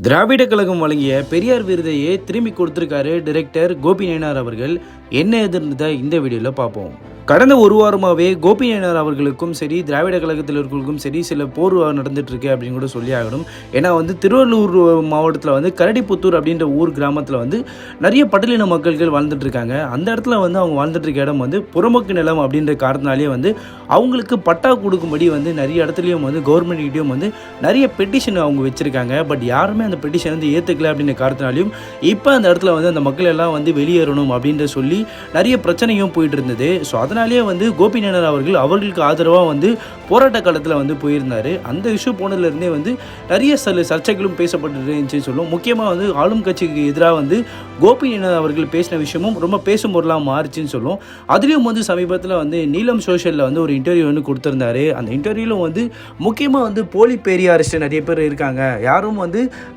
திராவிட கழகம் வழங்கிய பெரியார் விருதையே திரும்பி கொடுத்திருக்காரு டைரக்டர் கோபி நயினார் அவர்கள். என்ன எதிர்ந்ததை இந்த வீடியோவில் பார்ப்போம். கடந்த ஒரு வாரமாகவே கோபி நயினார் அவர்களுக்கும் சரி, திராவிட கழகத்தில் இருக்கிறவங்களுக்கும் சரி, சில போர் நடந்துட்டு இருக்கு அப்படின்னு கூட சொல்லி ஆகணும். ஏன்னா திருவள்ளூர் மாவட்டத்தில் கரடிப்புத்தூர் அப்படின்ற ஊர் கிராமத்தில் நிறைய பட்டியலின மக்கள்கள் வாழ்ந்துட்டு இருக்காங்க. அந்த இடத்துல அவங்க வாழ்ந்துட்டு இருக்க இடம் புறம்போக்கு நிலம் அப்படின்ற காரணத்தினாலே அவங்களுக்கு பட்டா கொடுக்கும்படி நிறைய இடத்துலையும் கவர்மெண்ட்கிட்டையும் நிறைய பெட்டிஷன் அவங்க வச்சிருக்காங்க. பட் யாருமே அந்த பெட்டிஷன் ஏற்றுக்கல அப்படின்ற காரணத்தினாலையும் இப்போ அந்த இடத்துல அந்த மக்கள் எல்லாம் வெளியேறணும் அப்படின்ற சொல்லி நிறைய பிரச்சனையும் போயிட்டு இருந்தது. ஸோ அதனாலேயே கோபி நயினார் அவர்களுக்கு ஆதரவாக போராட்ட காலத்தில் போயிருந்தார். அந்த இஷ்யூ போனதுலேருந்தே நிறைய சர்ச்சைகளும் பேசப்பட்டு இருந்துச்சுன்னு சொல்லும். முக்கியமாக ஆளும் கட்சிக்கு எதிராக கோபி நயினார் அவர்கள் பேசின விஷயமும் ரொம்ப பேசும் பொருளாக மாறிச்சுன்னு சொல்லும். அதுலேயும் சமீபத்தில் நீலம் சோஷியலில் ஒரு இன்டர்வியூ கொடுத்துருந்தாரு. அந்த இன்டர்வியூவில் முக்கியமாக போலி பெரியாரிஸ்ட் நிறைய பேர் இருக்காங்க. யாரும்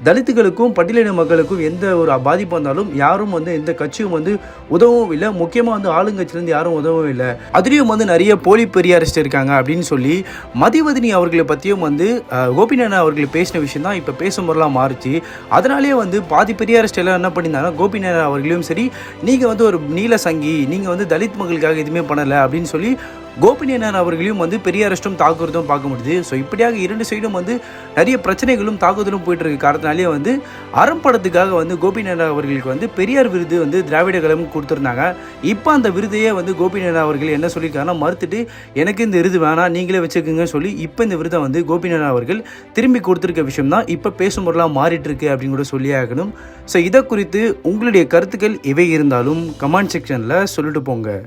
தலித்துகளுக்கும் பட்டியலின மக்களுக்கும் எந்த ஒரு பாதிப்பு வந்தாலும் யாரும் எந்த கட்சியும் உதவும் இல்லை. முக்கியமாக ஆளுங்கட்சியிலேருந்து யாரும் உதவும் இல்லை. அதுலேயும் நிறைய போலி பெரியாரிஸ்ட் இருக்காங்க அப்படின்னு சொல்லி மதிவதனி அவர்களை பற்றியும் கோபி நயினார் அவர்கள் பேசின விஷயம் தான் இப்போ பேசும் பொருளாக மாறிச்சு. அதனாலேயே பாதி பெரியாரிஸ்ட் எல்லாம் என்ன பண்ணியிருந்தாங்க, கோபி நயினார் அவர்களையும் சரி, நீங்கள் ஒரு நீல சங்கி, நீங்கள் தலித் மக்களுக்காக எதுவுமே பண்ணலை அப்படின்னு சொல்லி கோபி நயினார் அவர்களையும் பெரியாரிஸ்டும் தாக்குறதும் பார்க்க முடியுது. ஸோ இப்படியாக இரண்டு சைடும் நிறைய பிரச்சனைகளும் தாக்குதலும் போயிட்டு இருக்க காரணத்தினாலே அறம் படத்துக்காக கோபி நயினார் அவர்களுக்கு பெரியார் விருது திராவிட கழகம் கொடுத்துருந்தாங்க. இப்போ அந்த விருதையே கோபி நயினார் அவர்கள் என்ன சொல்லியிருக்காங்கன்னா, மறுத்துட்டு எனக்கு இந்த விருது வேணாம், நீங்களே வச்சுக்கோங்க சொல்லி இப்போ இந்த விருதை கோபி நயினார் அவர்கள் திரும்பி கொடுத்துருக்க விஷயம் தான் இப்போ பேசும் பொருளாக மாறிட்டு இருக்கு அப்படின்னு கூட சொல்லி ஆகணும். ஸோ இதை குறித்து உங்களுடைய கருத்துக்கள் எவை இருந்தாலும் கமெண்ட் செக்ஷனில் சொல்லிட்டு போங்க.